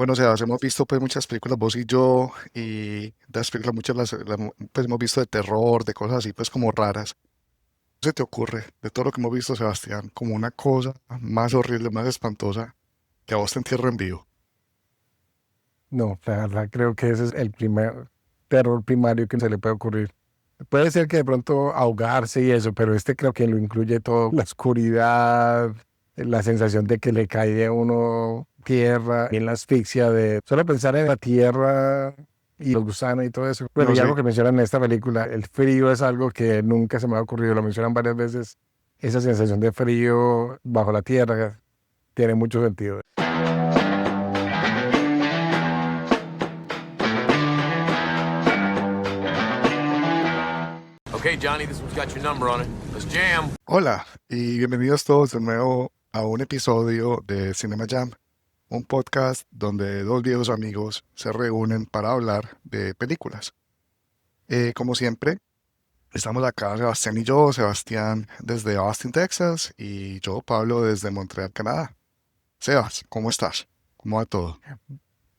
Bueno, o sea, hemos visto pues muchas películas, vos y yo, y de las películas muchas pues hemos visto de terror, de cosas así pues como raras. ¿Qué se te ocurre de todo lo que hemos visto, Sebastián, como una cosa más horrible, más espantosa que a vos te entierro en vivo? No, la verdad creo que ese es el primer terror primario que se le puede ocurrir. Puede ser que de pronto ahogarse y eso, pero este creo que lo incluye todo. La oscuridad, la sensación de que le cae a uno tierra, y la asfixia de solo pensar en la tierra y los gusanos y todo eso. Bueno, No y sé, algo que mencionan en esta película, el frío es algo que nunca se me ha ocurrido, lo mencionan varias veces. Esa sensación de frío bajo la tierra tiene mucho sentido. Okay, Johnny, this one's got your number on it. Let's jam. hola y bienvenidos todos de nuevo a un episodio de Cinema Jam, un podcast donde dos viejos amigos se reúnen para hablar de películas. Como siempre, estamos acá Sebastián y yo, Sebastián desde Austin, Texas, y yo, Pablo, desde Montreal, Canadá. Sebas, ¿cómo estás? ¿Cómo va todo?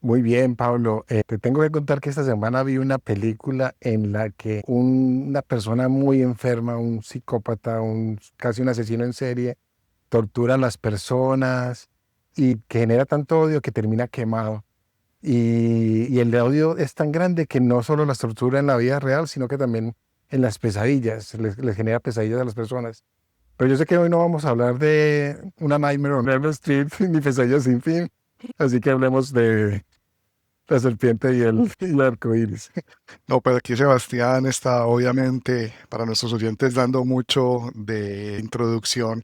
Muy bien, Pablo. Te tengo que contar que esta semana vi una película en la que una persona muy enferma, un psicópata, casi un asesino en serie, tortura a las personas y que genera tanto odio que termina quemado. Y el odio es tan grande que no solo las tortura en la vida real, sino que también en las pesadillas, les genera pesadillas a las personas. Pero yo sé que hoy no vamos a hablar de una Nightmare on Elm Street ni pesadillas sin fin, así que hablemos de la serpiente y el arco iris. No, pues aquí Sebastián está obviamente para nuestros oyentes dando mucho de introducción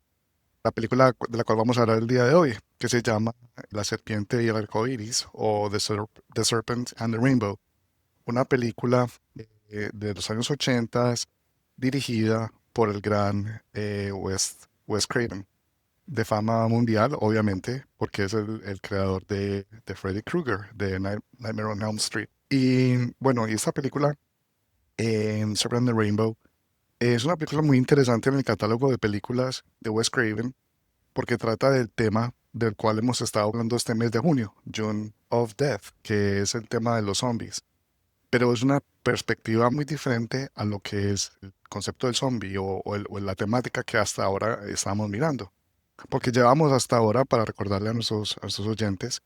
a la película de la cual vamos a hablar el día de hoy, que se llama La serpiente y el arco iris o The Serpent and the Rainbow, una película de los años 80 dirigida por el gran Wes Craven, de fama mundial, obviamente, porque es el creador de Freddy Krueger, de Nightmare on Elm Street. Y bueno, y esta película, Serpent and the Rainbow, es una película muy interesante en el catálogo de películas de Wes Craven, porque trata del tema del cual hemos estado hablando este mes de junio, June of Death, que es el tema de los zombies. Pero es una perspectiva muy diferente a lo que es el concepto del zombie o la temática que hasta ahora estamos mirando. Porque llevamos hasta ahora, para recordarle a nuestros oyentes,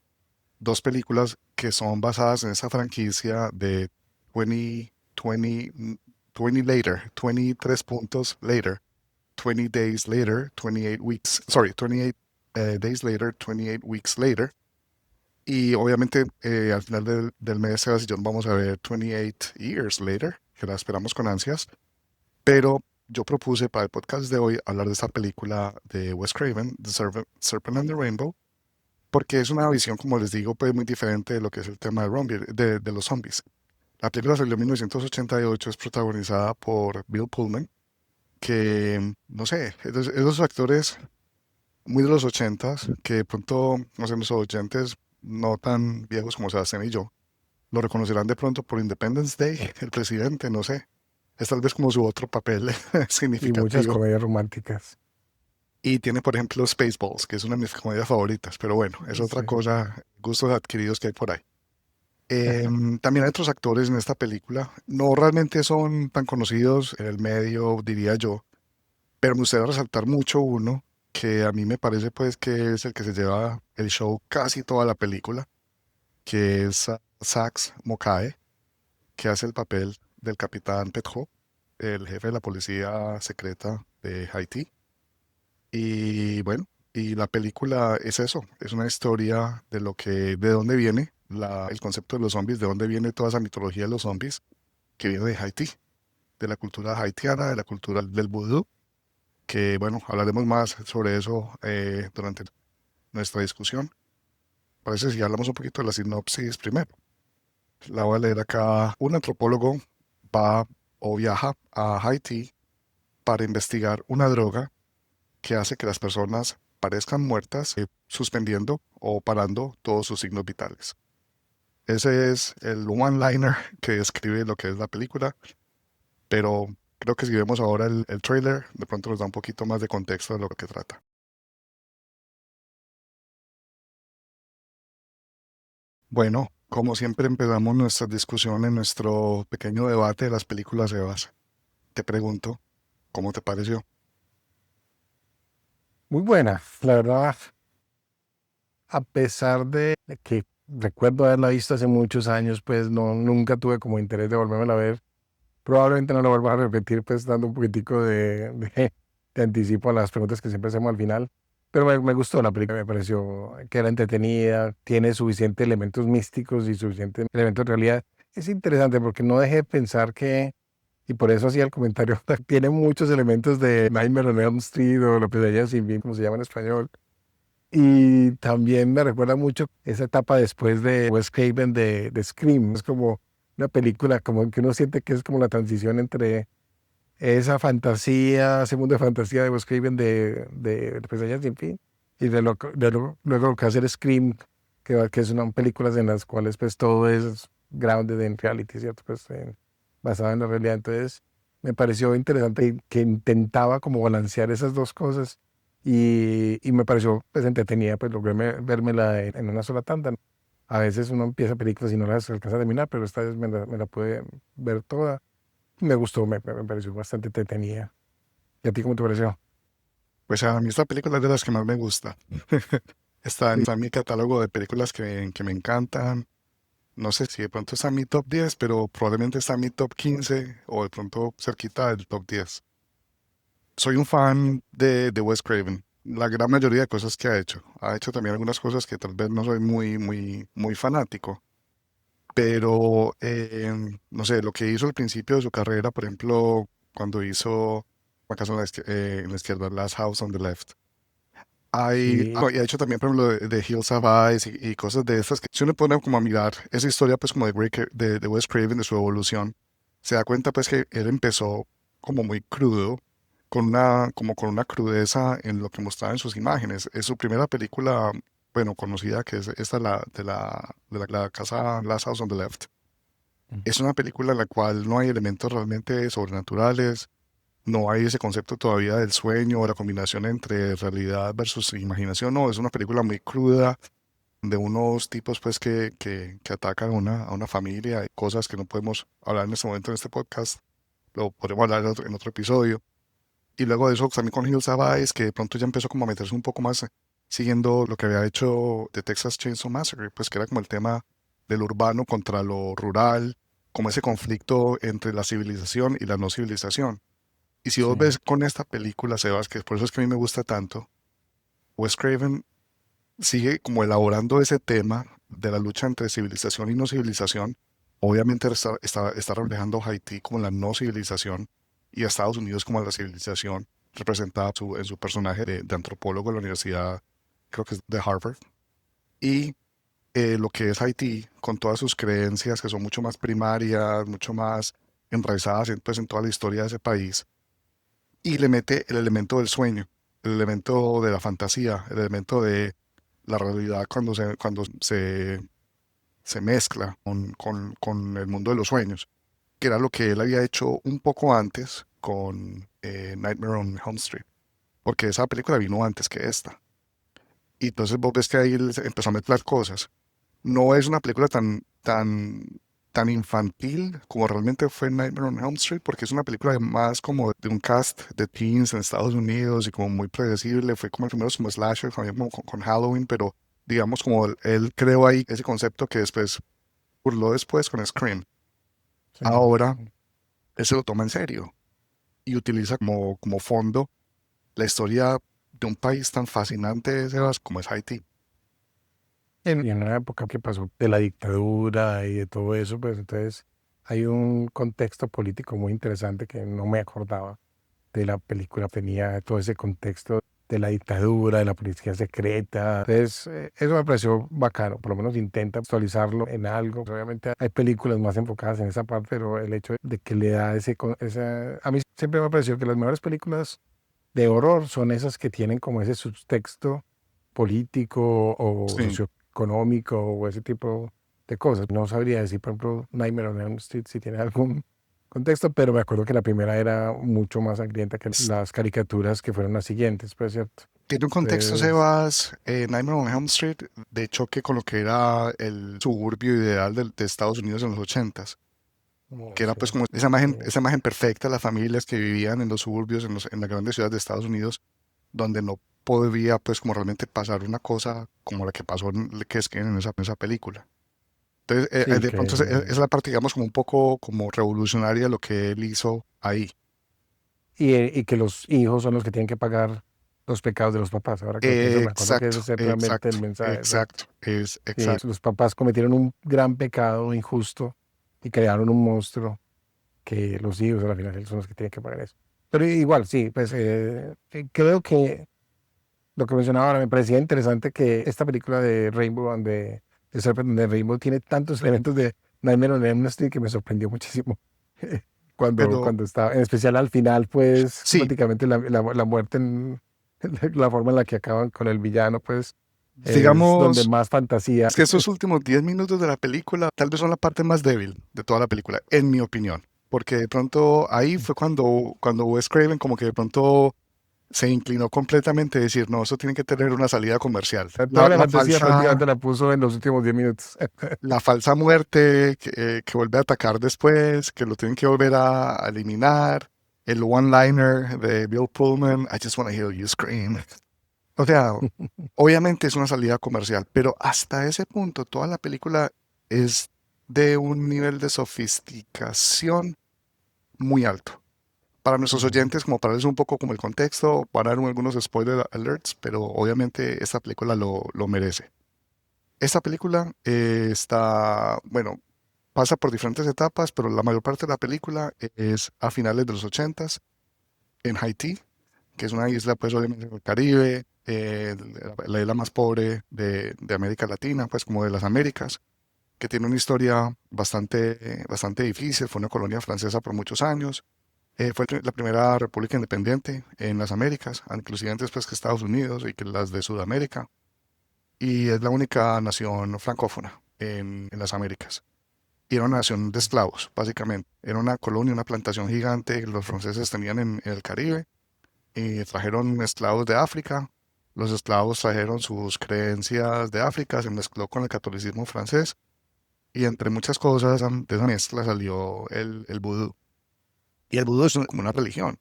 dos películas que son basadas en esa franquicia de 20, 20, 20 later, 23 puntos later, 20 days later, 28 weeks, sorry, 28 days later, 28 weeks later. Y obviamente al final del mes, Sebas y yo vamos a ver 28 years later, que la esperamos con ansias. Pero yo propuse para el podcast de hoy hablar de esta película de Wes Craven, Serpent and the Rainbow, porque es una visión, como les digo, pues muy diferente de lo que es el tema de los zombies. La película salió en 1988, es protagonizada por Bill Pullman, que, no sé, esos actores muy de los 80s, que de pronto, no sé, los oyentes no tan viejos como Sebastián y yo, lo reconocerán de pronto por Independence Day, el presidente, no sé. Es tal vez como su otro papel Y muchas significativo. comedias románticas. Y tiene, por ejemplo, Spaceballs, que es una de mis comedias favoritas, pero bueno, es otra Sí. cosa, gustos adquiridos que hay por ahí. También hay otros actores en esta película, no realmente son tan conocidos en el medio, diría yo, pero me gustaría resaltar mucho uno que a mí me parece pues que es el que se lleva el show casi toda la película, que es Sax Mokae, que hace el papel del capitán Petro, el jefe de la policía secreta de Haití. Y bueno, y la película es eso, es una historia de de dónde viene el concepto de los zombies, de dónde viene toda esa mitología de los zombies, que viene de Haití, de la cultura haitiana, de la cultura del vudú, que bueno, hablaremos más sobre eso durante nuestra discusión. Parece si hablamos un poquito de la sinopsis primero. La voy a leer acá. Un antropólogo va o viaja a Haití para investigar una droga que hace que las personas parezcan muertas, suspendiendo o parando todos sus signos vitales. Ese es el one-liner que describe lo que es la película, pero creo que si vemos ahora el trailer, de pronto nos da un poquito más de contexto de lo que trata. Bueno, como siempre empezamos nuestra discusión en nuestro pequeño debate de las películas Evas. Te pregunto, ¿cómo te pareció? Muy buena, la verdad, a pesar de que recuerdo haberla visto hace muchos años, pues no, nunca tuve como interés de volverla a ver. Probablemente no lo vuelva a repetir, pues dando un poquitico de anticipo a las preguntas que siempre hacemos al final. Pero me gustó la película, me pareció que era entretenida, tiene suficientes elementos místicos y suficientes elementos de realidad. Es interesante porque no dejé de pensar que, y por eso hacía el comentario, tiene muchos elementos de Nightmare on Elm Street o La pesadilla sin fin, como se llama en español. Y también me recuerda mucho esa etapa después de Wes Craven de Scream. Es como una película como que uno siente que es como la transición entre esa fantasía, ese mundo de fantasía de Wes Craven de Pesadillas sin fin y luego lo que hace el Scream, que son películas en las cuales pues todo es grounded en reality, ¿cierto? Pues basado en la realidad. Entonces me pareció interesante que intentaba como balancear esas dos cosas y me pareció pues entretenida, pues logré vérmela en una sola tanda. A veces uno empieza películas y no las alcanza a terminar, pero esta vez me la pude ver toda. Me gustó, me pareció bastante entretenida. ¿Y a ti cómo te pareció? Pues a mí esta película es de las que más me gusta. Sí. Está en mi catálogo de películas que me encantan. No sé si de pronto está en mi top 10, pero probablemente está en mi top 15 o de pronto cerquita del top 10. Soy un fan de Wes Craven. La gran mayoría de cosas que ha hecho. Ha hecho también algunas cosas que tal vez no soy muy fanático. Pero, no sé, lo que hizo al principio de su carrera, por ejemplo, cuando hizo ¿acaso en la izquierda, Last House on the Left? Sí, Y ha hecho también, por ejemplo, de Hills Have Eyes y cosas de estas que si uno pone como a mirar esa historia, pues como de Wes Craven, de su evolución, se da cuenta pues que él empezó como muy crudo, como con una crudeza en lo que mostraba en sus imágenes. Es su primera película, bueno, conocida, que es esta, la casa Last House on the Left. Es una película en la cual no hay elementos realmente sobrenaturales, no hay ese concepto todavía del sueño o la combinación entre realidad versus imaginación. No, es una película muy cruda de unos tipos pues que atacan a una familia y cosas que no podemos hablar en este momento en este podcast. Lo podemos hablar en otro episodio. Y luego de eso también con Hills Have Eyes, que de pronto ya empezó como a meterse un poco más siguiendo lo que había hecho de Texas Chainsaw Massacre, pues que era como el tema del urbano contra lo rural, como ese conflicto entre la civilización y la no civilización. Y si vos sí, ves con esta película, Sebas, que por eso es que a mí me gusta tanto, Wes Craven sigue como elaborando ese tema de la lucha entre civilización y no civilización. Obviamente está reflejando a Haití como la no civilización y a Estados Unidos como la civilización, representada en su personaje de antropólogo de la universidad, creo que es de Harvard. Y lo que es Haití, con todas sus creencias que son mucho más primarias, mucho más enraizadas pues, en toda la historia de ese país y le mete el elemento del sueño, el elemento de la fantasía, el elemento de la realidad se mezcla con el mundo de los sueños, que era lo que él había hecho un poco antes con Nightmare on Elm Street, porque esa película vino antes que esta. Y entonces vos ves que ahí él empezó a mezclar cosas. No es una película tan infantil como realmente fue Nightmare on Elm Street, porque es una película más como de un cast de teens en Estados Unidos y como muy predecible. Fue como el primero como slasher, también como con Halloween, pero digamos como él creó ahí ese concepto que después burló después con Scream. sí. Ahora, él se lo toma en serio y utiliza como fondo la historia de un país tan fascinante, Sebas, como es Haití. Y en una época que pasó de la dictadura y de todo eso, pues entonces hay un contexto político muy interesante que no me acordaba de la película. Tenía todo ese contexto de la dictadura, de la policía secreta. Entonces, eso me pareció bacano. Por lo menos intenta actualizarlo en algo. Obviamente hay películas más enfocadas en esa parte, pero el hecho de que le da A mí siempre me ha parecido que las mejores películas de horror son esas que tienen como ese subtexto político o Sí. socioeconómico o ese tipo de cosas. No sabría decir, por ejemplo, Nightmare on Elm Street si tiene algún contexto, pero me acuerdo que la primera era mucho más sangrienta que las caricaturas que fueron las siguientes, pues cierto. Tiene un contexto, Entonces, Sebas, Nightmare on Elm Street, de choque con lo que era el suburbio ideal de Estados Unidos en los ochentas, no que era pues sé, como sí, esa imagen perfecta de las familias que vivían en los suburbios, en las grandes ciudades de Estados Unidos, donde no podía pues como realmente pasar una cosa como la que pasó, que es que en esa película. Entonces, sí, de pronto esa es la parte, digamos, como un poco como revolucionaria de lo que él hizo ahí. y que los hijos son los que tienen que pagar los pecados de los papás. Ahora que lo pienso, me acuerdo que ese Exacto, es realmente el exacto, mensaje. Exacto. exacto, es Sí, exacto. los papás cometieron un gran pecado injusto y crearon un monstruo que los hijos al final son los que tienen que pagar eso. Pero igual, sí, pues creo que lo que mencionaba ahora me parecía interesante que esta película de Rainbow de Serpent and the Rainbow tiene tantos elementos de Nightmare on Elm Street que me sorprendió muchísimo. Pero Cuando estaba, en especial al final, pues sí, prácticamente la muerte la forma en la que acaban con el villano, pues es donde digamos, más fantasía. es que esos últimos 10 minutos de la película tal vez son la parte más débil de toda la película, en mi opinión. Porque de pronto ahí fue cuando Wes Craven como que de pronto se inclinó completamente a decir, no, eso tiene que tener una salida comercial. Toda la La fantasía prácticamente falsa, la puso en los últimos 10 minutos. la falsa muerte que vuelve a atacar después, que lo tienen que volver a eliminar, el one-liner de Bill Pullman, I just wanna hear you scream. O sea, obviamente es una salida comercial, pero hasta ese punto toda la película es de un nivel de sofisticación muy alto. Para nuestros Ujú. oyentes, como para darles un poco como el contexto, van a haber algunos spoiler alerts, pero obviamente esta película lo merece. Esta película está, bueno, pasa por diferentes etapas, pero la mayor parte de la película es a finales de los ochentas en Haití, que es una isla, pues obviamente del Caribe, la isla más pobre de América Latina, pues como de las Américas, que tiene una historia bastante difícil, fue una colonia francesa por muchos años, fue la primera república independiente en las Américas, inclusive antes pues que Estados Unidos y que las de Sudamérica, y es la única nación francófona en las Américas. Y era una nación de esclavos, básicamente. Era una colonia, una plantación gigante que los franceses tenían en el Caribe y trajeron esclavos de África. Los esclavos trajeron sus creencias de África, se mezcló con el catolicismo francés y entre muchas cosas de esa mezcla salió el vudú. Y el vudú es como una religión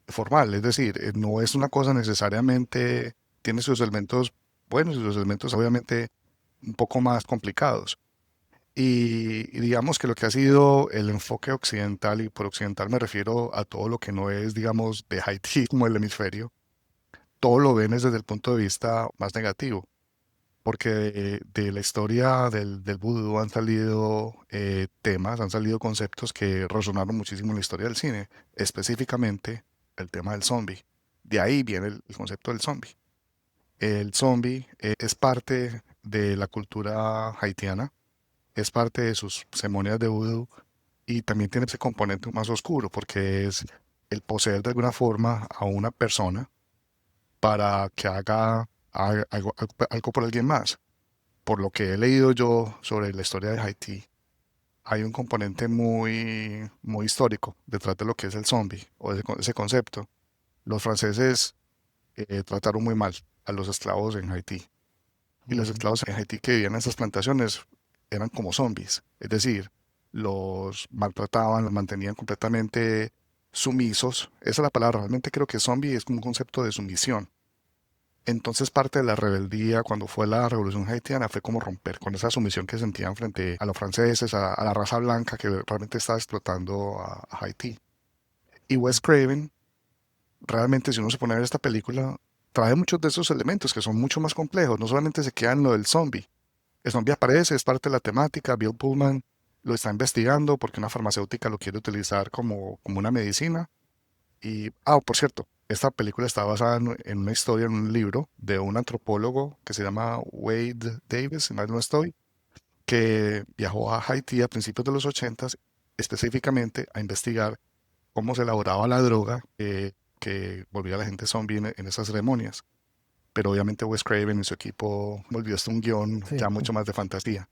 formal, es decir, no es una cosa necesariamente, tiene sus elementos buenos y sus elementos obviamente un poco más complicados. Y digamos que lo que ha sido el enfoque occidental, y por occidental me refiero a todo lo que no es, digamos, de Haití como el hemisferio, todo lo ven desde el punto de vista más negativo, porque de la historia del vudú han salido temas, han salido conceptos que resonaron muchísimo en la historia del cine, específicamente el tema del zombie. De ahí viene el concepto del zombie. El zombie es parte de la cultura haitiana, es parte de sus ceremonias de vudú y también tiene ese componente más oscuro porque es el poseer de alguna forma a una persona para que haga algo por alguien más. Por lo que he leído yo sobre la historia de Haití, hay un componente muy histórico detrás de lo que es el zombie o ese concepto. Los franceses trataron muy mal a los esclavos en Haití y los Ujú. esclavos en Haití que vivían en esas plantaciones eran como zombies, es decir, los maltrataban, los mantenían completamente sumisos. Esa es la palabra, realmente creo que zombie es como un concepto de sumisión. Entonces parte de la rebeldía cuando fue la revolución haitiana fue como romper con esa sumisión que sentían frente a los franceses, a la raza blanca que realmente estaba explotando a Haití. Y Wes Craven, realmente si uno se pone a ver esta película, trae muchos de esos elementos que son mucho más complejos, no solamente se queda en lo del zombie. El zombie aparece, es parte de la temática. Bill Pullman lo está investigando porque una farmacéutica lo quiere utilizar como una medicina. Y, por cierto, esta película está basada en una historia, en un libro de un antropólogo que se llama Wade Davis, si mal no estoy, que viajó a Haití a principios de los 80 específicamente a investigar cómo se elaboraba la droga que volvía a la gente zombie en esas ceremonias. Pero obviamente Wes Craven y su equipo volvió esto un guión Sí, ya mucho más de fantasía.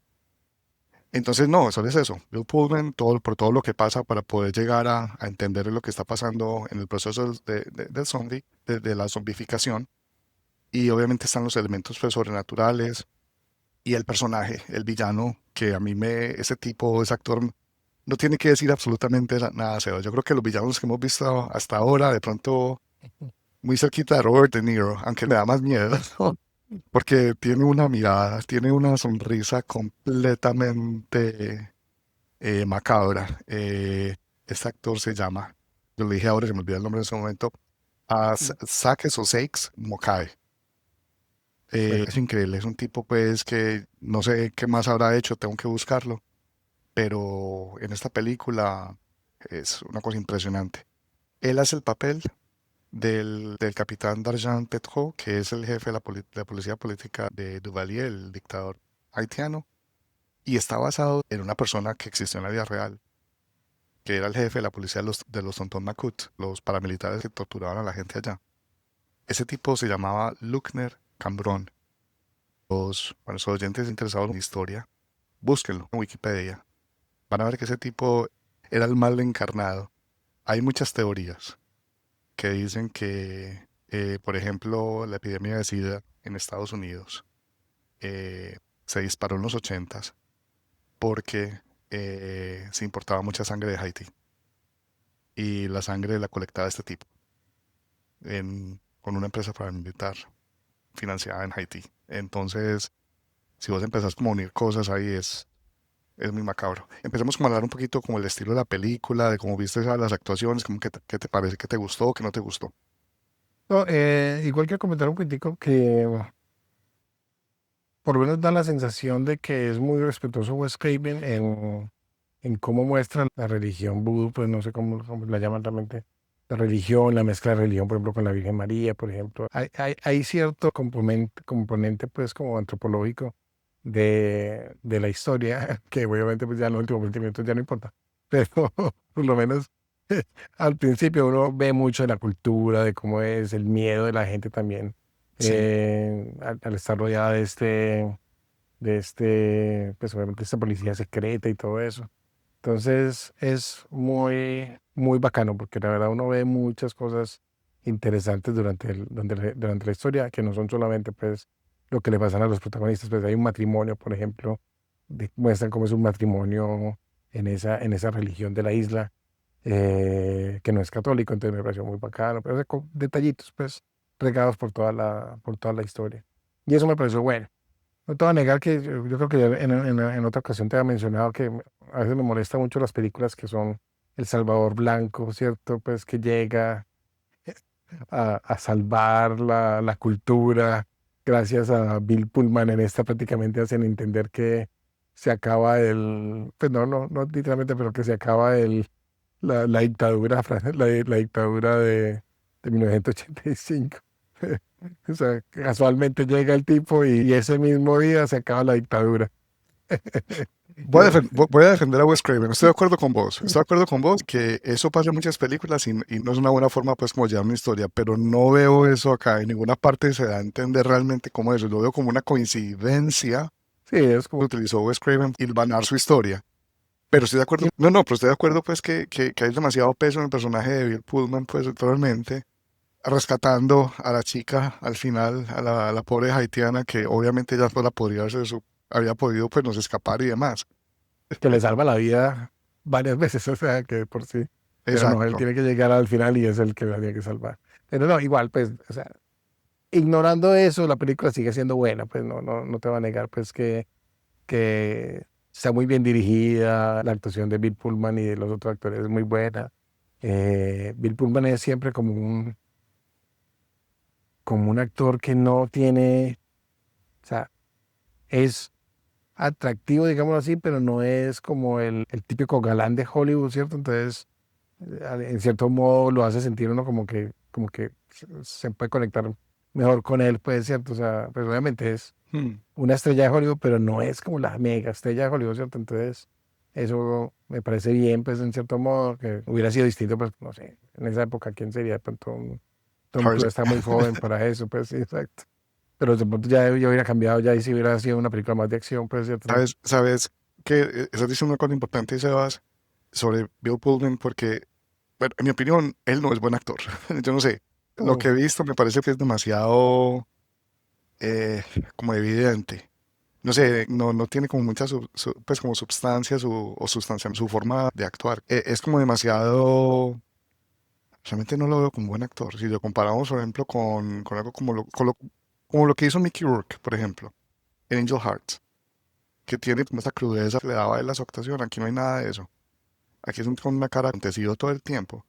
Entonces, no, solo es eso. Bill Pullman, por todo lo que pasa para poder llegar a entender lo que está pasando en el proceso del zombie, de la zombificación. Y obviamente están los elementos pues, sobrenaturales y el personaje, el villano, que a mí ese tipo, ese actor, no tiene que decir absolutamente nada, Seba. Yo creo que los villanos que hemos visto hasta ahora, de pronto muy cerquita de Robert De Niro, aunque me da más miedo, porque tiene una mirada, tiene una sonrisa completamente macabra. Este actor se llama, yo le dije ahora, se me olvidó el nombre en ese momento, Sakes o Sakes Mokai. Sí. Es increíble, es un tipo pues que no sé qué más habrá hecho, tengo que buscarlo, pero en esta película es una cosa impresionante. Él hace el papel del capitán Darjean Petro, que es el jefe de la policía política de Duvalier, el dictador haitiano, y está basado en una persona que existió en la vida real, que era el jefe de la policía de los Tonton Macoute, los paramilitares que torturaban a la gente allá. Ese tipo se llamaba Luckner Cambron. Bueno, los oyentes interesados en historia, búsquenlo en Wikipedia. Van a ver que ese tipo era el mal encarnado. Hay muchas teorías que dicen que, por ejemplo, la epidemia de SIDA en Estados Unidos se disparó en los 80s porque se importaba mucha sangre de Haití y la sangre la colectaba este tipo con una empresa paramilitar financiada en Haití. Entonces, si vos empezás como a unir cosas ahí es muy macabro. Empecemos como a hablar un poquito como el estilo de la película, de cómo viste las actuaciones, como qué te parece, qué te gustó, qué no te gustó. No, igual quiero comentar un poquitico que por lo menos da la sensación de que es muy respetuoso Wes Craven en cómo muestra la religión vudú, pues no sé cómo la llaman realmente, la religión, la mezcla de religión, por ejemplo, con la Virgen María, por ejemplo. Hay cierto componente, pues, como antropológico de la historia, que obviamente, pues, ya en los últimos 20 minutos ya no importa, pero por lo menos al principio uno ve mucho de la cultura, de cómo es el miedo de la gente también, Sí, al estar rodeada pues obviamente esta policía secreta y todo eso. Entonces es muy bacano porque la verdad uno ve muchas cosas interesantes durante la historia que no son solamente pues lo que le pasan a los protagonistas. Pues hay un matrimonio, por ejemplo, muestran cómo es un matrimonio en esa religión de la isla que no es católico, entonces me pareció muy bacano, pero con detallitos pues regados por toda la historia. Y eso me pareció bueno. No te voy a negar que yo creo que ya en otra ocasión te había mencionado que a veces me molesta mucho las películas que son El Salvador Blanco, ¿cierto? Pues que llega a salvar la cultura. Gracias a Bill Pullman en esta prácticamente hacen entender que se acaba pues no literalmente, pero que se acaba la dictadura, la dictadura de 1985. O sea, casualmente llega el tipo y ese mismo día se acaba la dictadura. voy a defender a Wes Craven. Estoy de acuerdo con vos. Estoy de acuerdo con vos que eso pasa en muchas películas y no es una buena forma, pues, como llevar una historia, pero no veo eso acá. En ninguna parte se da a entender realmente cómo es. Lo veo como una coincidencia Sí, es que como, utilizó Wes Craven y hilvanar su historia. Pero estoy de acuerdo, no, no, pero estoy de acuerdo, pues, que hay demasiado peso en el personaje de Bill Pullman, pues, realmente, rescatando a la chica al final, a la pobre haitiana, que obviamente ya sola podría había podido, pues, no sé, escapar y demás. que le salva la vida varias veces, o sea, que por sí. Pero no, él Exacto. tiene que llegar al final y es el que la tiene que salvar. Pero no, igual, pues, o sea, ignorando eso, la película sigue siendo buena, pues no te va a negar, pues, que está muy bien dirigida, la actuación de Bill Pullman y de los otros actores es muy buena. Bill Pullman es siempre como un actor que no tiene, o sea, es atractivo, digámoslo así, pero no es como el típico galán de Hollywood, ¿cierto? Entonces, en cierto modo lo hace sentir uno como que se puede conectar mejor con él, pues, ¿cierto? O sea, pues obviamente es Hmm. una estrella de Hollywood, pero no es como la mega estrella de Hollywood, ¿cierto? Entonces, eso me parece bien, pues, en cierto modo, que hubiera sido distinto, pues, no sé, en esa época, ¿quién sería de pronto Tom Cruise Harrison. está muy joven para eso, pues, sí, exacto. Pero de pronto ya hubiera cambiado, ya y si hubiera sido una película más de acción, pues, ¿cierto? Sabes que estás diciendo una cosa importante, Sebas, sobre Bill Pullman, porque, bueno, en mi opinión, él no es buen actor. Yo no sé. Lo Mm. que he visto me parece que es demasiado. eh, como evidente. No sé, no tiene como mucha pues como sustancia o sustancia su forma de actuar. Es como demasiado. Realmente no lo veo como buen actor. Si lo comparamos, por ejemplo, con algo como lo que hizo Mickey Rourke, por ejemplo, en Angel Hearts, que tiene como esa crudeza que le daba a él a su actuación. Aquí no hay nada de eso. Aquí es con una cara acontecido todo el tiempo.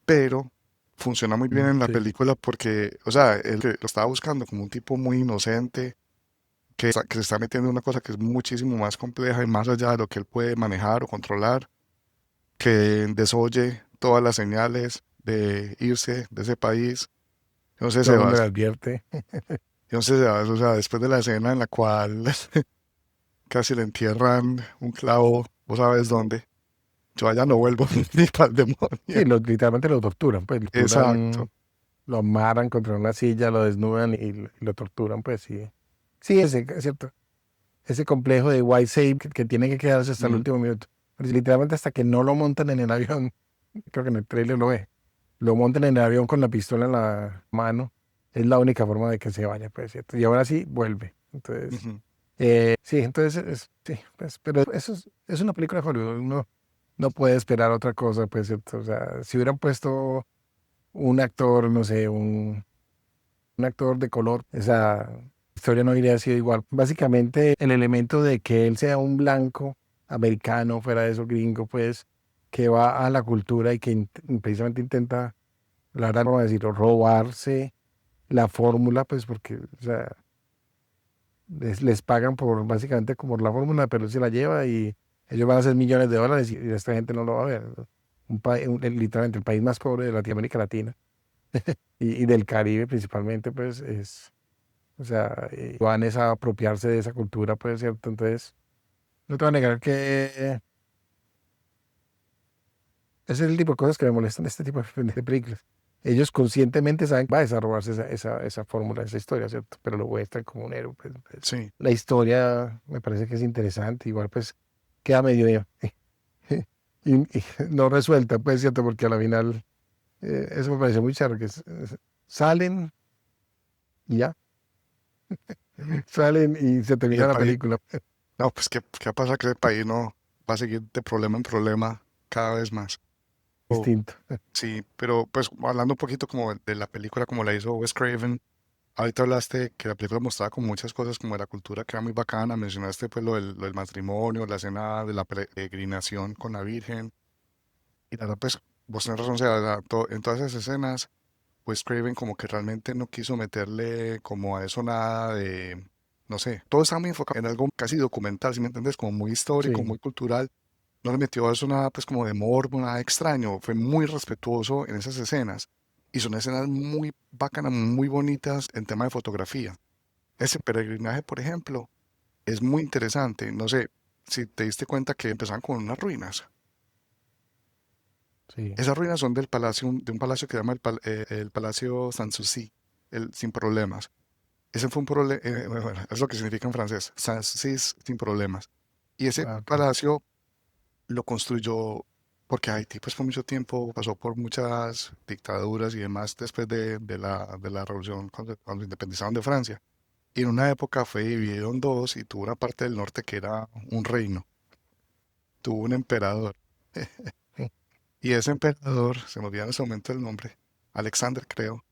Pero funciona muy bien en la Sí. película porque, o sea, él que lo estaba buscando como un tipo muy inocente, que se está metiendo en una cosa que es muchísimo más compleja y más allá de lo que él puede manejar o controlar, que desoye todas las señales de irse de ese país. Entonces Todo se el va, mundo le advierte. entonces se va, o sea, después de la escena en la cual casi le entierran un clavo, vos sabes dónde, yo allá no vuelvo ni para el demonio. Sí, literalmente lo torturan, pues lo Exacto. torturan, lo amarran contra una silla, lo desnudan y lo torturan, pues sí. Sí, es cierto. Ese complejo de white save que tiene que quedarse hasta el Mm, último minuto. Pero literalmente hasta que no lo montan en el avión, creo que en el trailer lo ve, lo montan en el avión con la pistola en la mano, es la única forma de que se vaya, pues, ¿cierto? Y ahora sí vuelve. Entonces, ujú. sí, entonces, sí, pues, pero eso es una película de Hollywood, uno no puede esperar otra cosa, pues, ¿cierto? O sea, si hubieran puesto un actor, no sé, un actor de color, esa historia no habría sido igual. Básicamente, el elemento de que él sea un blanco americano, fuera de eso gringo, pues, que va a la cultura y que precisamente intenta, la verdad, no voy a decirlo, robarse la fórmula, pues, porque, o sea, les pagan por básicamente como la fórmula, pero él se la lleva y ellos van a hacer millones de dólares y esta gente no lo va a ver. Literalmente el país más pobre de Latinoamérica Latina y del Caribe principalmente, pues, o sea, van es a apropiarse de esa cultura, pues, ¿cierto? Entonces, no te voy a negar que ese es el tipo de cosas que me molestan de este tipo de películas. Ellos conscientemente saben que va a desarrollarse esa fórmula, esa historia, ¿cierto? Pero lo muestran como un héroe, pues. Sí, La historia me parece que es interesante, igual pues queda medio y no resuelta, pues, ¿cierto? Porque a la final eso me parece muy charro, que salen y ya, salen y se y termina el la país, película. no, pues qué pasa que el país no va a seguir de problema en problema cada vez más. Oh, Distinto. sí, pero pues hablando un poquito como de la película como la hizo Wes Craven, ahorita hablaste que la película mostraba como muchas cosas como de la cultura que era muy bacana, mencionaste pues lo del matrimonio, la escena de la peregrinación con la Virgen, y la verdad pues vos tenés razón, o sea, en todas esas escenas, pues Craven como que realmente no quiso meterle como a eso nada de, no sé, todo estaba muy enfocado en algo casi documental, ¿si me entiendes? Como muy histórico, Sí, muy cultural, no le metió a eso nada pues como de morbo, nada extraño, fue muy respetuoso en esas escenas, y son escenas muy bacanas, muy bonitas en tema de fotografía. Ese peregrinaje, por ejemplo, es muy interesante, no sé si te diste cuenta que empezaban con unas ruinas. sí. Esas ruinas son del palacio, de un palacio que se llama el Palacio Sanssouci, el Sin Problemas. Ese fue un problema, bueno, es lo que significa en francés, Sanssouci es sin problemas. Y ese Ah, ok. palacio lo construyó porque Haití, pues por mucho tiempo pasó por muchas dictaduras y demás después de la revolución cuando se independizaron de Francia. Y en una época fue dividido en dos y tuvo una parte del norte que era un reino, tuvo un emperador. Y ese emperador, se me olvida en ese momento el nombre, Alexander creo,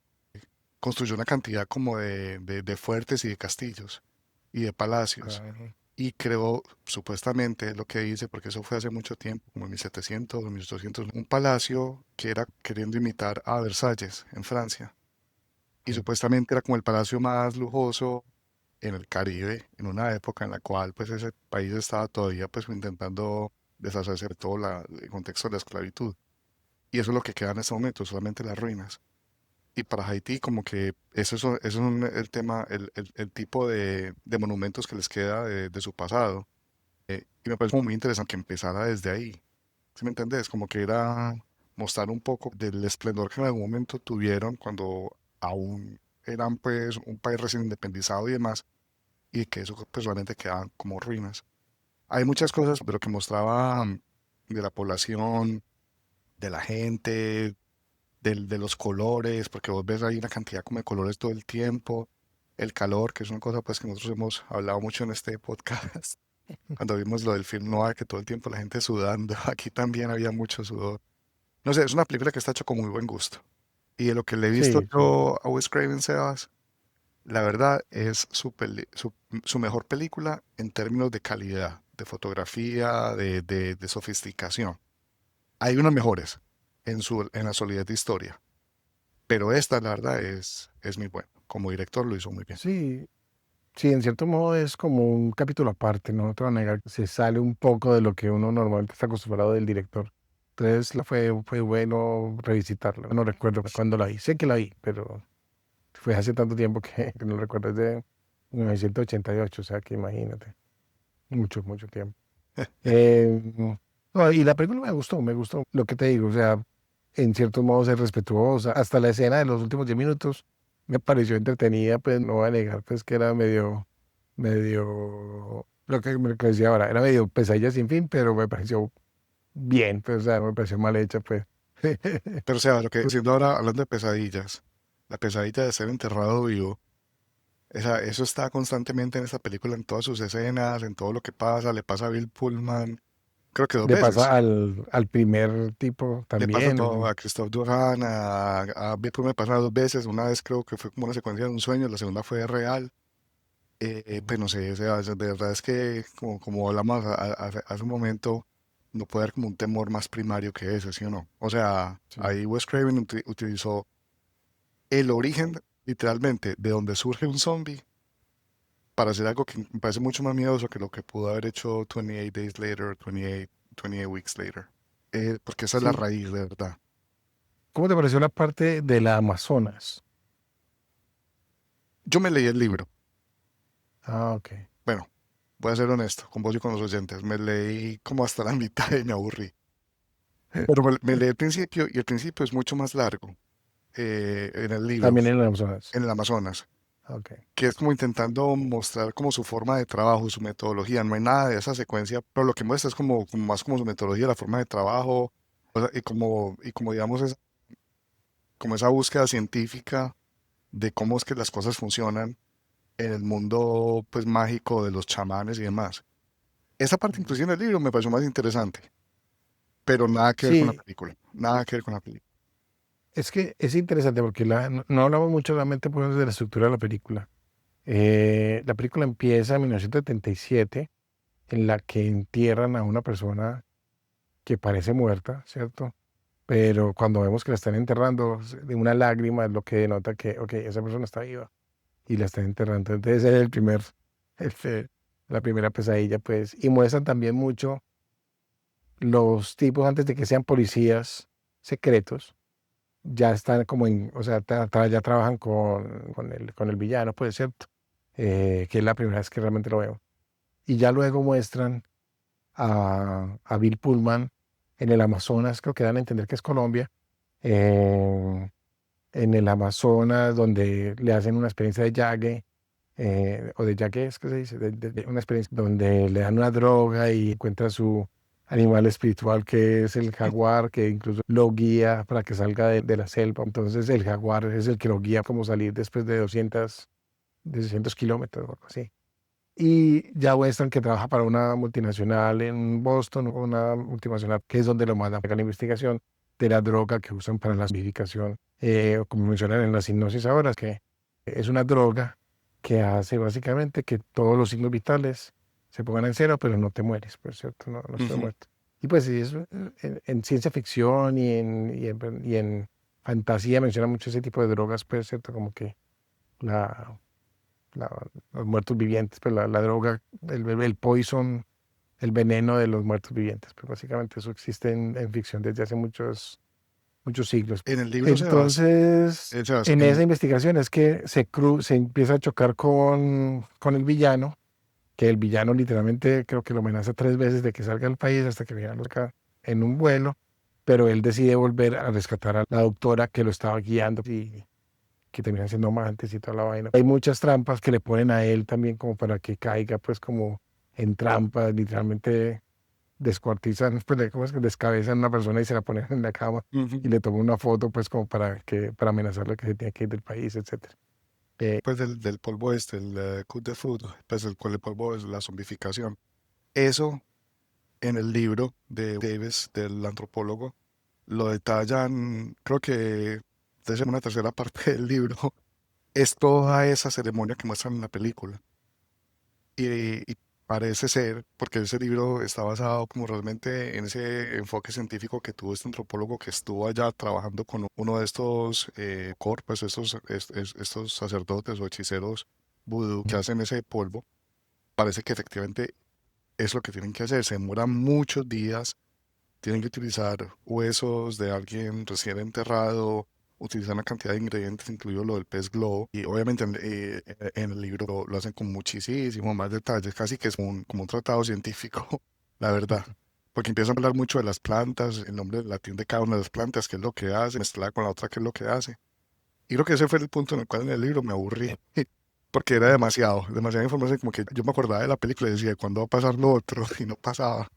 construyó una cantidad como de fuertes y de castillos y de palacios. Ajá. Y creó, supuestamente, lo que dice, porque eso fue hace mucho tiempo, como en 1700 o 1800, un palacio que era queriendo imitar a Versalles en Francia. Y Sí. supuestamente era como el palacio más lujoso en el Caribe, en una época en la cual pues ese país estaba todavía pues intentando deshacerse de todo el contexto de la esclavitud. Y eso es lo que queda en este momento, solamente las ruinas. Y para Haití, como que eso es el tema, el tipo de monumentos que les queda de su pasado. Y me parece como muy interesante que empezara desde ahí. ¿Sí me entendés? Como que era mostrar un poco del esplendor que en algún momento tuvieron cuando aún eran pues un país recién independizado y demás, y que eso pues realmente quedaban como ruinas. Hay muchas cosas de lo que mostraba de la población, de la gente, de los colores, porque vos ves ahí una cantidad como de colores todo el tiempo. el calor, que es una cosa pues que nosotros hemos hablado mucho en este podcast. Cuando vimos lo del film noir, que todo el tiempo la gente sudando, aquí también había mucho sudor. No sé, es una película que está hecha con muy buen gusto. Y de lo que le he visto Sí, sí. yo a Wes Craven, Sebas, la verdad es su mejor película en términos de calidad, de fotografía, de sofisticación. Hay unas mejores en la solidez de historia, pero esta, la verdad, es muy buena. Como director lo hizo muy bien. Sí, sí, en cierto modo es como un capítulo aparte, no te voy a negar, se sale un poco de lo que uno normalmente está acostumbrado del director. Entonces fue bueno revisitarla. No recuerdo cuándo la vi. Sé que la vi, pero fue hace tanto tiempo que no recuerdo. Es de 1988, o sea que imagínate. Mucho, mucho tiempo. No, y la película me gustó lo que te digo, o sea, en ciertos modos es respetuosa. Hasta la escena de los últimos 10 minutos me pareció entretenida, pues no voy a negar, pues que era medio, lo que decía ahora, era medio pesadilla sin fin, pero me pareció bien, pues, o sea, no me pareció mal hecha, pues. Pero, o sea, lo que siendo ahora, hablando de pesadillas, la pesadilla de ser enterrado vivo, eso está constantemente en esta película, en todas sus escenas, en todo lo que pasa, le pasa a Bill Pullman, creo que dos Le veces. pasa al primer tipo Le pasa todo también. a Christoph Duran, a Bill Pullman me pasa dos veces, una vez creo que fue como una secuencia de un sueño, la segunda fue real. Pues no sé, o sea, de verdad es que como hablamos hace un momento, no puede haber como un temor más primario que ese, ¿sí o no? O sea, Sí. ahí Wes Craven utilizó el origen, literalmente, de donde surge un zombie para hacer algo que me parece mucho más miedoso que lo que pudo haber hecho 28 Days Later, 28 Weeks Later. Porque esa es la Sí. raíz, de verdad. ¿Cómo te pareció la parte de la Amazonas? Yo me leí el libro. Ah, ok. Bueno, voy a ser honesto con vos y con los oyentes. Me leí como hasta la mitad y me aburrí. Pero me leí el principio y el principio es mucho más largo en el libro, También en el Amazonas. en el Amazonas, Ok. que es como intentando mostrar como su forma de trabajo, su metodología. No hay nada de esa secuencia, pero lo que muestra es como más como su metodología, la forma de trabajo, o sea, y como digamos, como esa búsqueda científica de cómo es que las cosas funcionan en el mundo pues mágico de los chamanes y demás. Esa parte inclusive en el libro me pareció más interesante, pero nada que ver con la Sí, película, nada que ver con la película. es que es interesante porque no hablamos mucho realmente pues, de la estructura de la película. La película empieza en 1977, en la que entierran a una persona que parece muerta, ¿cierto? Pero cuando vemos que la están enterrando, de una lágrima es lo que denota que, ok, esa persona está viva y la están enterrando. Entonces es el- la primera pesadilla, pues. Y muestran también mucho los tipos antes de que sean policías secretos ya están como o sea, ya trabajan con el villano, pues, ¿cierto? Que es la primera vez que realmente lo veo. Y ya luego muestran a Bill Pullman en el Amazonas, creo que dan a entender que es Colombia, eh, en el Amazonas, donde le hacen una experiencia de yague, o de yague, es que se dice, una experiencia donde le dan una droga y encuentra su animal espiritual, que es el jaguar, que incluso lo guía para que salga de la selva. Entonces el jaguar es el que lo guía como salir después de 200 kilómetros o algo así. Y ya Weston, que trabaja para una multinacional en Boston, una multinacional que es donde lo mandan para la investigación de la droga que usan para la verificación, o como mencionan en la hipnosis ahora, que es una droga que hace básicamente que todos los signos vitales se pongan en cero, pero no te mueres, pues, ¿cierto? No estás Ujú. muerto. Y pues sí, eso, en ciencia ficción y en fantasía menciona mucho ese tipo de drogas, pues, ¿cierto? Como que la los muertos vivientes, pues la droga, el poison, el veneno de los muertos vivientes. Pues básicamente eso existe en ficción desde hace muchos siglos. En el libro Entonces, Sebas, en esa investigación es que se empieza a chocar con el villano, que el villano literalmente creo que lo amenaza 3 veces de que salga del país hasta que viene acá en un vuelo, pero él decide volver a rescatar a la doctora que lo estaba guiando y que terminan siendo amantes y toda la vaina. Hay muchas trampas que le ponen a él también como para que caiga pues como en trampas, literalmente descuartizan, pues ¿cómo es que descabezan a una persona y se la ponen en la cama ujú. y le toman una foto pues como para amenazarle que se tiene que ir del país, etcétera. pues del polvo el coup de food, pues con el polvo es la zombificación. Eso en el libro de Davis, del antropólogo, lo detallan, creo que desde una tercera parte del libro, es toda esa ceremonia que muestran en la película. Y parece ser, porque ese libro está basado como realmente en ese enfoque científico que tuvo este antropólogo que estuvo allá trabajando con uno de estos pues estos sacerdotes o hechiceros vudú que hacen ese polvo. Parece que efectivamente es lo que tienen que hacer. Se demoran muchos días, tienen que utilizar huesos de alguien recién enterrado, utilizar una cantidad de ingredientes, incluido lo del pez globo. Y obviamente en el libro lo hacen con muchísimo más detalles, casi que es como un tratado científico, la verdad. Porque empiezan a hablar mucho de las plantas, el nombre latín de cada una de las plantas, qué es lo que hace, mezclada con la otra, qué es lo que hace. Y creo que ese fue el punto en el cual en el libro me aburrí, porque era demasiada información, como que yo me acordaba de la película y decía, ¿cuándo va a pasar lo otro? Y no pasaba.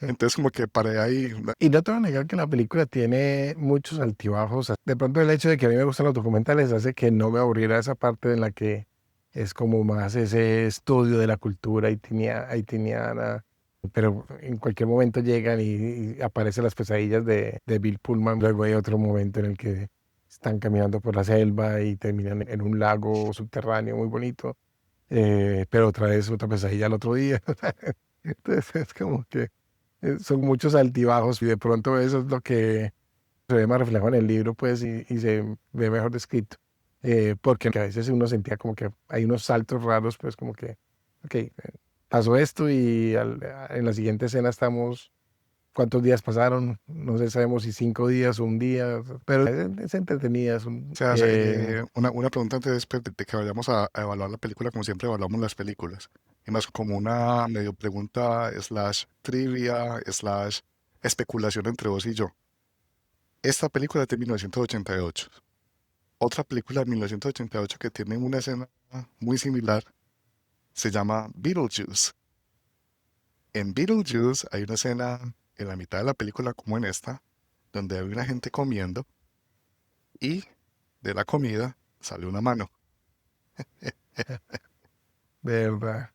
Entonces como que paré ahí. Y no te voy a negar que la película tiene muchos altibajos. De pronto el hecho de que a mí me gustan los documentales hace que no me aburriera esa parte en la que es como más ese estudio de la cultura haitiana. Pero en cualquier momento llegan y aparecen las pesadillas de Bill Pullman. Luego hay otro momento en el que están caminando por la selva y terminan en un lago subterráneo muy bonito. Pero otra vez otra pesadilla al otro día. Entonces es como que son muchos altibajos y de pronto eso es lo que se ve más reflejado en el libro, pues, y se ve mejor descrito. Porque a veces uno sentía como que hay unos saltos raros, pues como que, ok, pasó esto y en la siguiente escena estamos, ¿cuántos días pasaron? No sé, sabemos si 5 días o un día, pero es entretenida. O sea, una pregunta antes de que vayamos a evaluar la película, como siempre evaluamos las películas. Y más como una medio pregunta, slash trivia, slash especulación entre vos y yo. Esta película es de 1988. Otra película de 1988 que tiene una escena muy similar se llama Beetlejuice. En Beetlejuice hay una escena en la mitad de la película, como en esta, donde hay una gente comiendo y de la comida sale una mano. De verdad.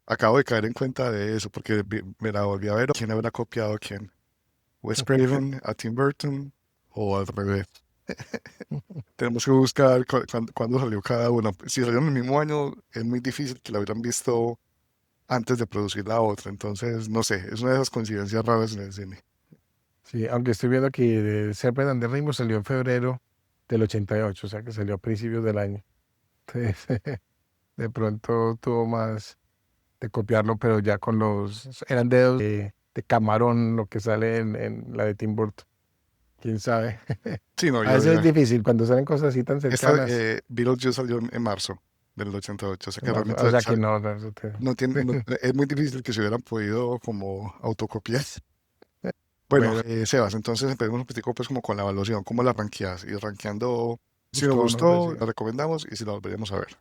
Acabo de caer en cuenta de eso porque me la volví a ver. ¿Quién habrá copiado a quién? ¿Wes Craven a Tim Burton o al revés? Tenemos que buscar cuándo salió cada uno. Si salieron en el mismo año, es muy difícil que la hubieran visto antes de producir la otra. Entonces, no sé, es una de esas coincidencias raras en el cine. Sí, aunque estoy viendo aquí, Serpent and the Rainbow salió en febrero del 88, o sea que salió a principios del año. Entonces, de pronto tuvo más de copiarlo, pero ya con eran dedos de camarón lo que sale en la de Tim Burton. ¿Quién sabe? Sí, no, A yo veces es ya. difícil cuando salen cosas así tan Esta cercanas. Beetlejuice salió en marzo del 88. O sea que realmente O sea que no, no, no tiene, es muy difícil que se hubieran podido como autocopiar. Bueno, Bueno, Sebas, entonces empecemos un poquitico pues como con la evaluación, ¿cómo la ranqueas? Y rankeando, si nos gustó, no sé gustó, si. la recomendamos y si la volveríamos a ver.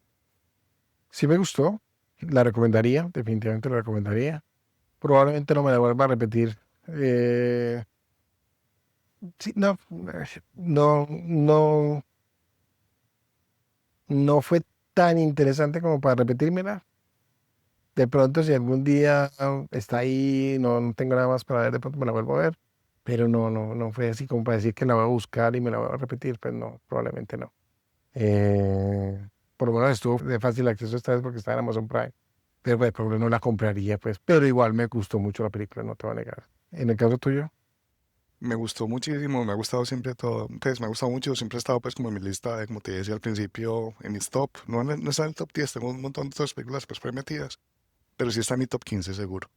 Sí me gustó, la recomendaría, definitivamente la recomendaría. Probablemente no me la vuelva a repetir. Eh, sí, no, no, no fue tan interesante como para repetírmela. De pronto, si algún día está ahí, no tengo nada más para ver, de pronto me la vuelvo a ver. Pero no fue así como para decir que la voy a buscar y me la voy a repetir. Pues no, probablemente no. Eh, por lo menos estuvo de fácil acceso esta vez porque estaba en Amazon Prime. Pero pues, por ejemplo, no la compraría, pues. Pero igual me gustó mucho la película, no te voy a negar. En el caso tuyo, Me gustó muchísimo, me ha gustado siempre todo, pues me ha gustado mucho, siempre he estado pues como en mi lista, como te decía al principio, en mis top, no está en el top 10, tengo un montón de otras películas pues por ahí metidas, pero sí está en mi top 15 seguro.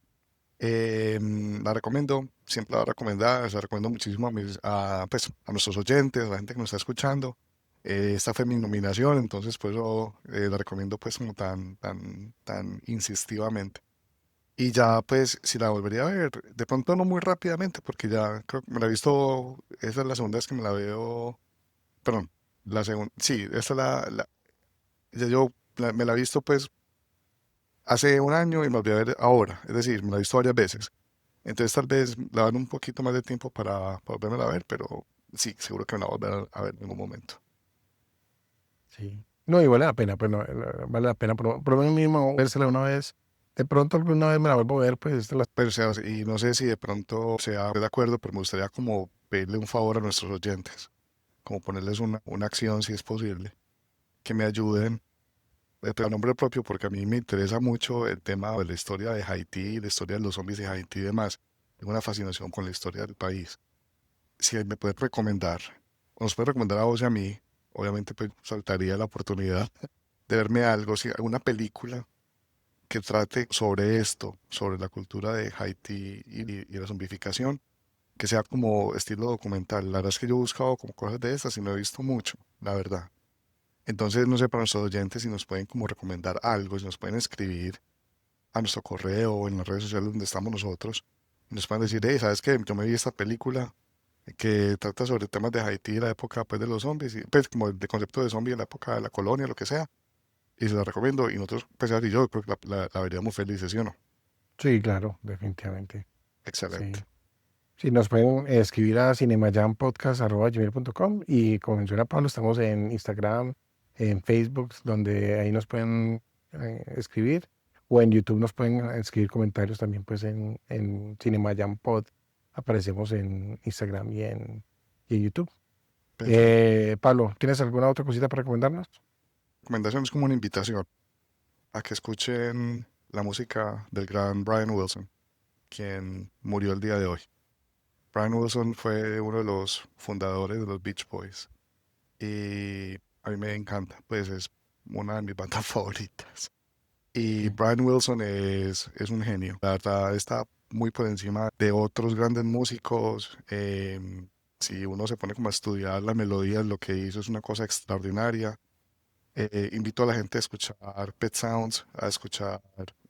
La recomiendo, siempre la voy a recomendar, se la recomiendo muchísimo pues, a nuestros oyentes, a la gente que nos está escuchando. Esta fue mi nominación, entonces pues la recomiendo pues como tan insistivamente. Y ya pues si la volvería a ver, de pronto no muy rápidamente, porque ya creo que me la he visto, esa es la segunda vez que me la veo, perdón, la segunda, sí, esta es ya yo me la he visto pues hace un año y me la volví a ver ahora, es decir, me la he visto varias veces. Entonces tal vez la dan un poquito más de tiempo para volverme a ver, pero sí, seguro que me la voy a volver a ver en algún momento. sí. No, y vale la pena, pues no, vale la pena, por lo menos mismo vérsela una vez. De pronto alguna vez me la vuelvo a ver, pues Pero, o sea, y no sé si de pronto sea de acuerdo, pero me gustaría como pedirle un favor a nuestros oyentes, como ponerles una acción si es posible, que me ayuden a nombre propio, porque a mí me interesa mucho el tema de la historia de Haití, la historia de los zombies de Haití y demás. Tengo una fascinación con la historia del país. Si me puede recomendar, o nos puede recomendar a vos y a mí, obviamente pues saltaría la oportunidad de verme algo, si alguna película que trate sobre esto, sobre la cultura de Haití y la zombificación, que sea como estilo documental. La verdad es que yo he buscado como cosas de estas y no he visto mucho, la verdad. Entonces, no sé, para nuestros oyentes, si nos pueden como recomendar algo, si nos pueden escribir a nuestro correo o en las redes sociales donde estamos nosotros, y nos pueden decir, hey, ¿sabes qué? Yo me vi esta película que trata sobre temas de Haití, la época pues de los zombies, y, pues como de concepto de zombie en la época de la colonia, lo que sea, y se la recomiendo, y nosotros, pues y yo creo que la veríamos felices, ¿sí o no? sí, claro, definitivamente. Excelente. Sí. Sí, nos pueden escribir a cinemajampodcast@gmail.com y como menciona Pablo, estamos en Instagram, en Facebook, donde ahí nos pueden escribir, o en YouTube nos pueden escribir comentarios también, pues en Cinemajampod. Aparecemos en Instagram y en YouTube. Perfecto. Pablo, ¿tienes alguna otra cosita para recomendarnos? Recomendación es como una invitación a que escuchen la música del gran Brian Wilson, quien murió el día de hoy. Brian Wilson fue uno de los fundadores de los Beach Boys y a mí me encanta, pues es una de mis bandas favoritas. Y Sí. Brian Wilson es un genio, la verdad está muy por encima de otros grandes músicos. Si uno se pone como a estudiar las melodías, lo que hizo es una cosa extraordinaria. Invito a la gente a escuchar Pet Sounds, a escuchar,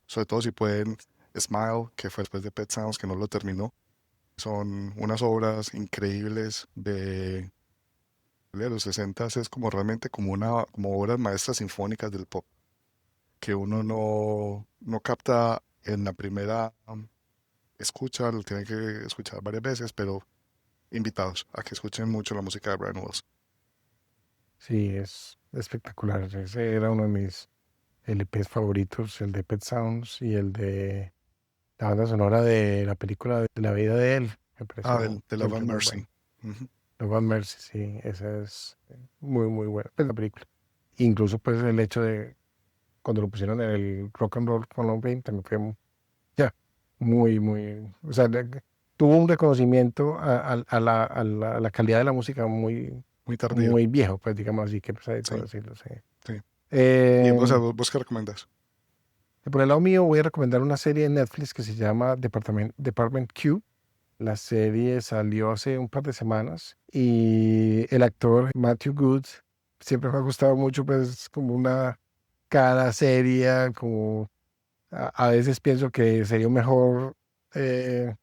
sobre todo si pueden, Smile, que fue después de Pet Sounds, que no lo terminó. Son unas obras increíbles de los 60, es como realmente como obras maestras sinfónicas del pop, que uno no capta en la primera escucha, lo tiene que escuchar varias veces, pero invitados a que escuchen mucho la música de Brian Wilson. Sí, es espectacular. Ese era uno de mis LPs favoritos, el de Pet Sounds y el de la banda sonora de la película de la vida de él. Me Ah, pareció de Love siempre and muy Mercy. bueno. Ujú. Love and Mercy, sí, esa es muy, muy buena, pues, la película. Incluso pues el hecho de cuando lo pusieron en el Rock and Roll Hall of Fame también fue ya muy, muy, o sea, tuvo un reconocimiento a la calidad de la música muy, Muy tardío, muy viejo, pues digamos así, que pesadito sí, decirlo, sí. sí. ¿Y vos, Eh, vos qué recomendás? por el lado mío voy a recomendar una serie en Netflix que se llama Department Q. La serie salió hace un par de semanas y el actor Matthew Good siempre me ha gustado mucho, pues como una cara seria, como a veces pienso que sería eh,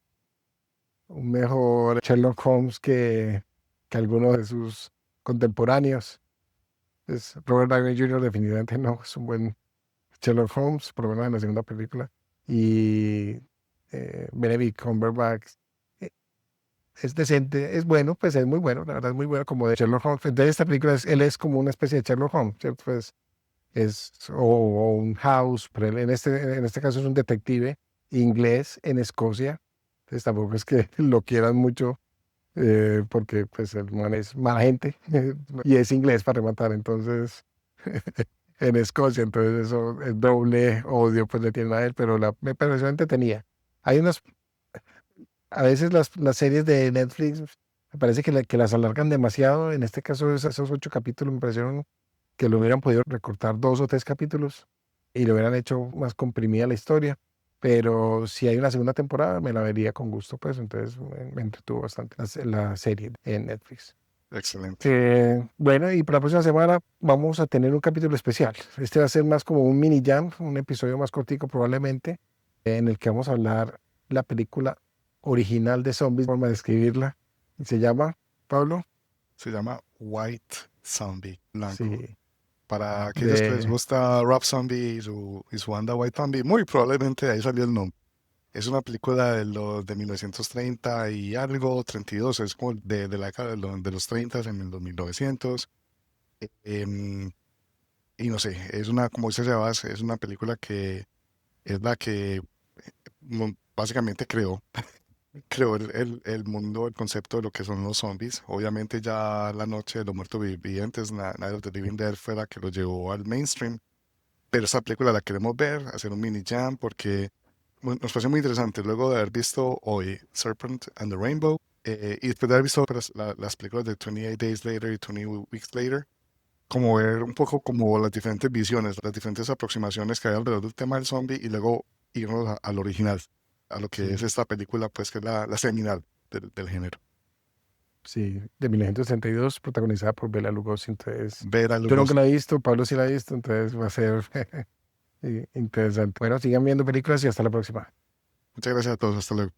un mejor Sherlock Holmes que algunos de sus contemporáneos. Robert Downey Jr. definitivamente no es un buen Sherlock Holmes, por lo menos en la segunda película. Y Benedict Cumberbatch eh, es decente, es bueno, pues es muy bueno, la verdad es muy bueno como de Sherlock Holmes. Entonces esta película él es como una especie de Sherlock Holmes, ¿cierto? Pues o un House, pero él en este caso es un detective inglés en Escocia. Entonces tampoco es que lo quieran mucho porque pues el man es mala gente y es inglés para rematar, entonces en Escocia, entonces eso es doble odio pues le tienen a él, pero me pareció entretenida. Hay a veces las series de Netflix me parece que las alargan demasiado, en este caso esos 8 capítulos me parecieron que lo hubieran podido recortar 2 o 3 capítulos y le hubieran hecho más comprimida la historia. Pero si hay una segunda temporada, me la vería con gusto, pues entonces me entretuvo bastante la serie en Netflix. Excelente. Bueno, y para la próxima semana vamos a tener un capítulo especial. Este va a ser más como un mini jam, un episodio más cortico probablemente, en el que vamos a hablar la película original de zombies, forma de escribirla. Y se llama, Pablo, Se llama White Zombie, blanco. sí, Para aquellos que les de, gusta Rob Zombie y su banda White Zombie, muy probablemente de ahí salió el nombre. Es una película de 1930 y algo, 32, es como de la década de los 30 en los 1900. Em, y no sé, es una, como dice Sebas, es una película que es la que básicamente creó el mundo, el concepto de lo que son los zombies. Obviamente ya La Noche de los Muertos Vivientes, Night of the Living Dead fue la que lo llevó al mainstream, pero esta película la queremos ver, hacer un mini jam, porque nos parece muy interesante luego de haber visto hoy Serpent and the Rainbow, y después de haber visto pues, las películas de 28 Days Later y 20 Weeks Later, como ver un poco como las diferentes visiones, las diferentes aproximaciones que hay alrededor del tema del zombie y luego irnos al original, a lo que es Sí, esta película, pues que es la seminal del género. sí, de 1962, protagonizada por Bela Lugosi. Entonces, Ver a yo nunca Lugosi. la he visto, Pablo sí la ha visto, entonces va a ser interesante. Bueno, sigan viendo películas y hasta la próxima. Muchas gracias a todos, hasta luego.